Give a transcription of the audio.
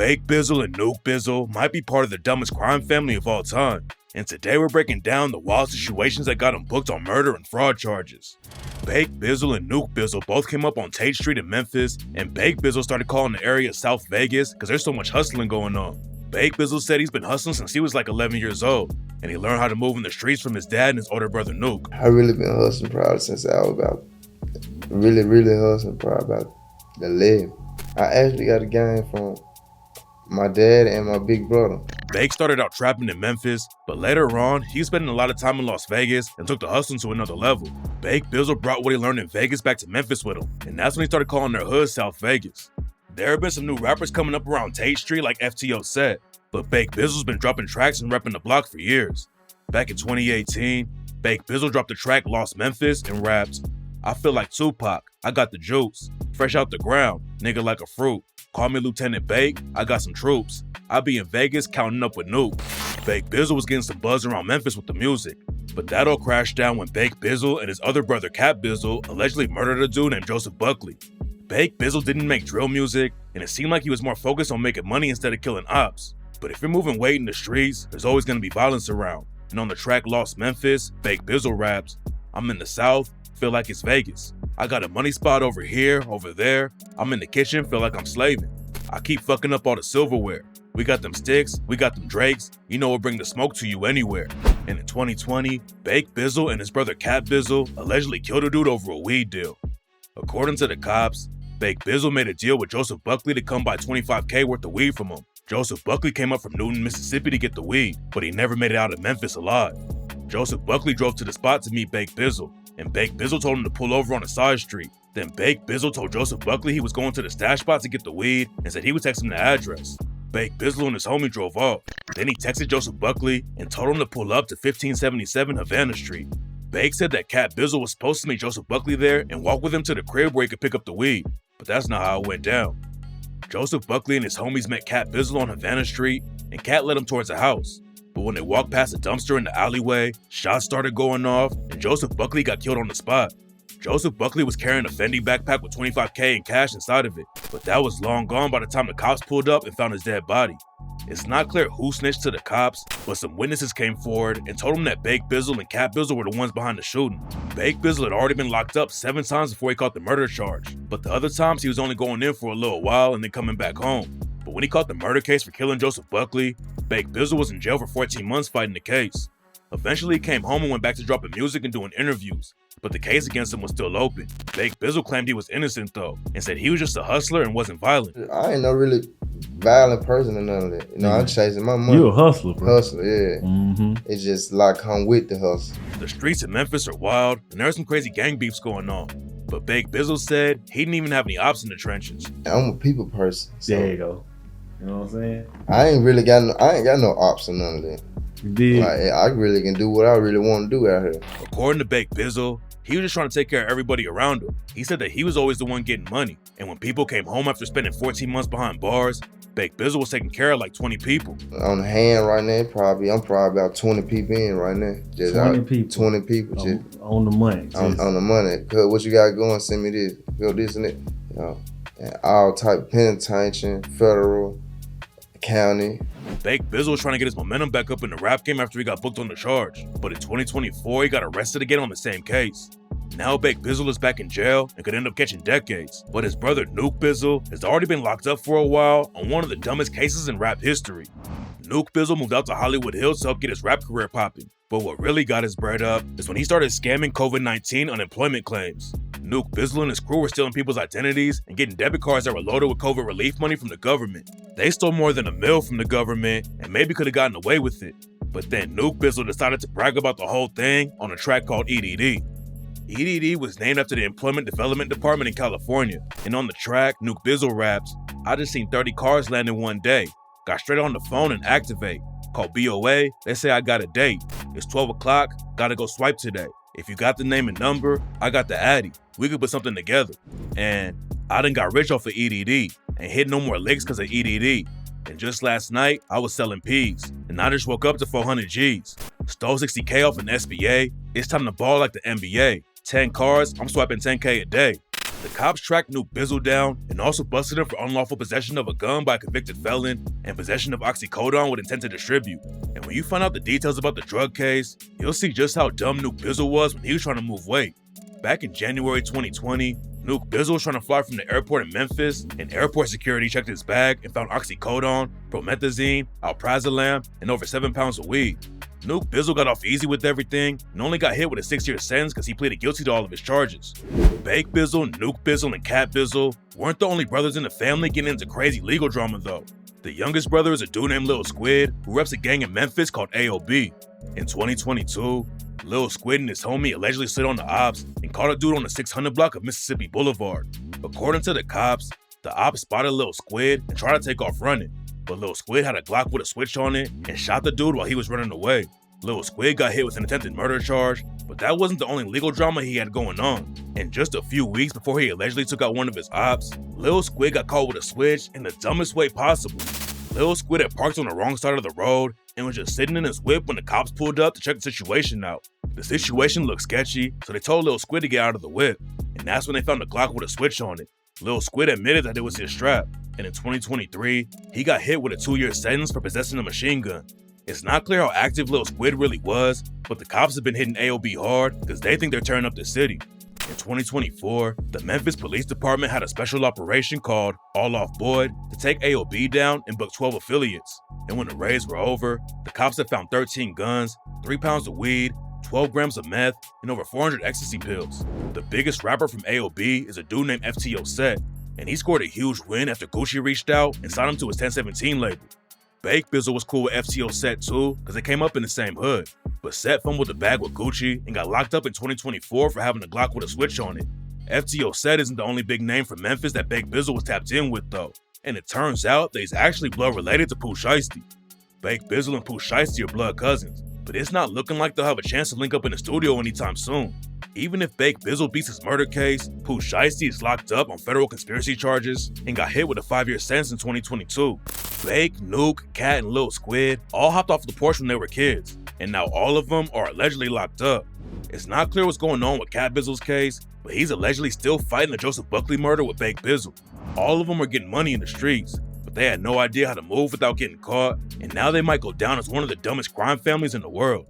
Bake Bizzle and Nuke Bizzle might be part of the dumbest crime family of all time, and today we're breaking down the wild situations that got them booked on murder and fraud charges. Bake Bizzle and Nuke Bizzle both came up on Tate Street in Memphis, and Bake Bizzle started calling the area South Vegas because there's so much hustling going on. Bake Bizzle said he's been hustling since he was like 11 years old, and he learned how to move in the streets from his dad and his older brother Nuke. I really been hustling probably since I was about, really hustling probably about 11. I actually got a game from my dad and my big brother. Bake started out trapping in Memphis, but later on, he was spending a lot of time in Las Vegas and took the hustling to another level. Bake Bizzle brought what he learned in Vegas back to Memphis with him, and that's when he started calling their hood South Vegas. There have been some new rappers coming up around Tate Street like FTO said, but Bake Bizzle's been dropping tracks and repping the block for years. Back in 2018, Bake Bizzle dropped the track Lost Memphis and rapped, "I feel like Tupac, I got the juice, fresh out the ground, nigga like a fruit. Call me Lieutenant Bake, I got some troops. I be in Vegas counting up with Nuke." Bake Bizzle was getting some buzz around Memphis with the music, but that all crashed down when Bake Bizzle and his other brother Cat Bizzle allegedly murdered a dude named Joseph Buckley. Bake Bizzle didn't make drill music, and it seemed like he was more focused on making money instead of killing ops. But if you're moving weight in the streets, there's always gonna be violence around. And on the track Lost Memphis, Bake Bizzle raps, "I'm in the South, feel like it's Vegas. I got a money spot over here, over there. I'm in the kitchen, feel like I'm slaving. I keep fucking up all the silverware. We got them sticks, we got them drakes. You know we'll bring the smoke to you anywhere." And in 2020, Bake Bizzle and his brother Cat Bizzle allegedly killed a dude over a weed deal. According to the cops, Bake Bizzle made a deal with Joseph Buckley to come buy $25K worth of weed from him. Joseph Buckley came up from Newton, Mississippi to get the weed, but he never made it out of Memphis alive. Joseph Buckley drove to the spot to meet Bake Bizzle, and Bake Bizzle told him to pull over on a side street. Then Bake Bizzle told Joseph Buckley he was going to the stash spot to get the weed and said he would text him the address. Bake Bizzle and his homie drove off. Then he texted Joseph Buckley and told him to pull up to 1577 Havana Street. Bake said that Cat Bizzle was supposed to meet Joseph Buckley there and walk with him to the crib where he could pick up the weed, but that's not how it went down. Joseph Buckley and his homies met Cat Bizzle on Havana Street, and Cat led him towards a house. But when they walked past a dumpster in the alleyway, shots started going off, and Joseph Buckley got killed on the spot. Joseph Buckley was carrying a Fendi backpack with $25K in cash inside of it, but that was long gone by the time the cops pulled up and found his dead body. It's not clear who snitched to the cops, but some witnesses came forward and told them that Bake Bizzle and Cat Bizzle were the ones behind the shooting. Bake Bizzle had already been locked up 7 times before he caught the murder charge, but the other times he was only going in for a little while and then coming back home. But when he caught the murder case for killing Joseph Buckley, Bake Bizzle was in jail for 14 months fighting the case. Eventually he came home and went back to dropping music and doing interviews, but the case against him was still open. Bake Bizzle claimed he was innocent though, and said he was just a hustler and wasn't violent. I ain't no really violent person or none of that. You know, I'm chasing my money. You a hustler, bro. Hustler, yeah. It's just like come with the hustle. The streets in Memphis are wild, and there's some crazy gang beefs going on. But Bake Bizzle said he didn't even have any ops in the trenches. I'm a people person. So There you go. You know what I'm saying? I ain't got no ops or none of that. You did. Like, I really can do what I really want to do out here. According to Bake Bizzle, he was just trying to take care of everybody around him. He said that he was always the one getting money, and when people came home after spending 14 months behind bars, Bake Bizzle was taking care of like 20 people. On the hand right now, I'm probably about 20 people in right now. Just 20 people. 20 people. Just on the money. On the money. Cause what you got going, send me this. Go this and that. You know, and all type penitentiary, federal, county. Bake Bizzle was trying to get his momentum back up in the rap game after he got booked on the charge. But in 2024, he got arrested again on the same case. Now Bake Bizzle is back in jail and could end up catching decades. But his brother Nuke Bizzle has already been locked up for a while on one of the dumbest cases in rap history. Nuke Bizzle moved out to Hollywood Hills to help get his rap career popping. But what really got his bread up is when he started scamming COVID-19 unemployment claims. Nuke Bizzle and his crew were stealing people's identities and getting debit cards that were loaded with COVID relief money from the government. They stole more than $1 million from the government and maybe could have gotten away with it. But then Nuke Bizzle decided to brag about the whole thing on a track called EDD. EDD was named after the Employment Development Department in California. And on the track, Nuke Bizzle raps, "I just seen 30 cars land in one day. Got straight on the phone and activate. Call BOA, they say I got a date. It's 12 o'clock, gotta go swipe today. If you got the name and number, I got the Addy. We could put something together. And I done got rich off of EDD and hit no more licks cause of EDD. And just last night, I was selling peas. And I just woke up to 400 G's. Stole 60K off an SBA. It's time to ball like the NBA. 10 cars, I'm swiping 10K a day." The cops tracked Nuke Bizzle down and also busted him for unlawful possession of a gun by a convicted felon and possession of oxycodone with intent to distribute. And when you find out the details about the drug case, you'll see just how dumb Nuke Bizzle was when he was trying to move weight. Back in January 2020, Nuke Bizzle was trying to fly from the airport in Memphis, and airport security checked his bag and found oxycodone, promethazine, alprazolam, and over 7 pounds of weed. Nuke Bizzle got off easy with everything and only got hit with a 6-year sentence because he pleaded guilty to all of his charges. Bake Bizzle, Nuke Bizzle, and Cat Bizzle weren't the only brothers in the family getting into crazy legal drama though. The youngest brother is a dude named Lil Squid who reps a gang in Memphis called AOB. In 2022, Lil Squid and his homie allegedly slid on the ops and caught a dude on the 600 block of Mississippi Boulevard. According to the cops, the ops spotted Lil Squid and tried to take off running, but Lil Squid had a Glock with a switch on it and shot the dude while he was running away. Lil Squid got hit with an attempted murder charge, but that wasn't the only legal drama he had going on. And just a few weeks before he allegedly took out one of his ops, Lil Squid got caught with a switch in the dumbest way possible. Lil Squid had parked on the wrong side of the road and was just sitting in his whip when the cops pulled up to check the situation out. The situation looked sketchy, so they told Lil Squid to get out of the whip, and that's when they found a Glock with a switch on it. Lil Squid admitted that it was his strap, and in 2023, he got hit with a 2-year sentence for possessing a machine gun. It's not clear how active Lil Squid really was, but the cops have been hitting AOB hard because they think they're tearing up the city. In 2024, the Memphis Police Department had a special operation called All Off Boyd to take AOB down and book 12 affiliates. And when the raids were over, the cops had found 13 guns, 3 pounds of weed, 12 grams of meth, and over 400 ecstasy pills. The biggest rapper from AOB is a dude named FTO Set, and he scored a huge win after Gucci reached out and signed him to his 1017 label. Bake Bizzle was cool with FTO Set too, because they came up in the same hood. But Set fumbled the bag with Gucci and got locked up in 2024 for having a Glock with a switch on it. FTO Set isn't the only big name from Memphis that Bake Bizzle was tapped in with though, and it turns out that he's actually blood related to Pooh Shiesty. Bake Bizzle and Pooh Shiesty are blood cousins, but it's not looking like they'll have a chance to link up in the studio anytime soon. Even if Bake Bizzle beats his murder case, Pooh Shiesty is locked up on federal conspiracy charges and got hit with a 5-year sentence in 2022. Bake, Nuke, Cat, and Lil Squid all hopped off the porch when they were kids, and now all of them are allegedly locked up. It's not clear what's going on with Cat Bizzle's case, but he's allegedly still fighting the Joseph Buckley murder with Bake Bizzle. All of them are getting money in the streets, but they had no idea how to move without getting caught, and now they might go down as one of the dumbest crime families in the world.